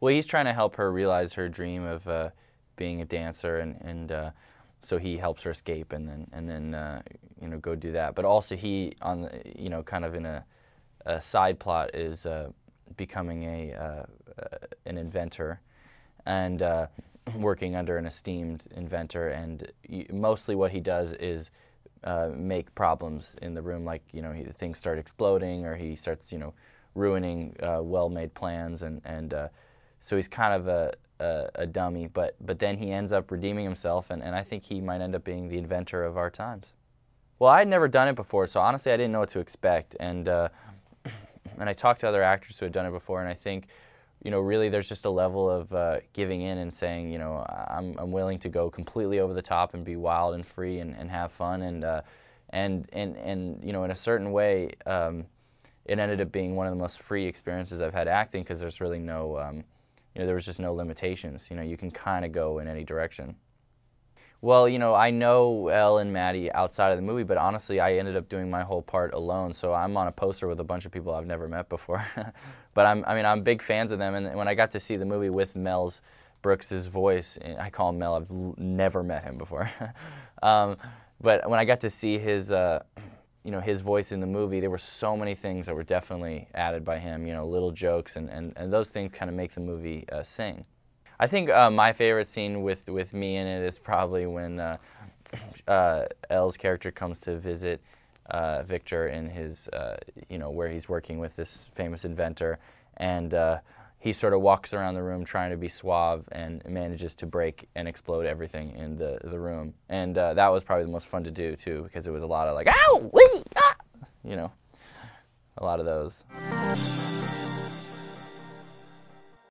Well, he's trying to help her realize her dream of being a dancer, and so he helps her escape, and then you know, go do that. But also he, on the, you know, kind of in a side plot, is becoming an inventor, and working under an esteemed inventor, and mostly what he does is make problems in the room, like, you know, things start exploding, or he starts, you know, ruining well-made plans, and so he's kind of a dummy, but then he ends up redeeming himself, and I think he might end up being the inventor of our times. Well, I had never done it before, so honestly I didn't know what to expect, and I talked to other actors who had done it before, and I think, you know, really there's just a level of giving in and saying, you know, I'm willing to go completely over the top and be wild and free and have fun, and you know, in a certain way, it ended up being one of the most free experiences I've had acting, because there's really no, you know, there was just no limitations. You know, you can kind of go in any direction. Well, you know, I know Elle and Maddie outside of the movie, but honestly, I ended up doing my whole part alone. So I'm on a poster with a bunch of people I've never met before. But I'm big fans of them, and when I got to see the movie with Mel Brooks's voice, I call him Mel. I've never met him before. But when I got to see his, you know, his voice in the movie, there were so many things that were definitely added by him. You know, little jokes, and those things kind of make the movie sing. I think my favorite scene with me in it is probably when Elle's character comes to visit Victor in his, you know, where he's working with this famous inventor, and he sort of walks around the room trying to be suave and manages to break and explode everything in the room. And that was probably the most fun to do, too, because it was a lot of like, ow, wee, ah! You know, a lot of those.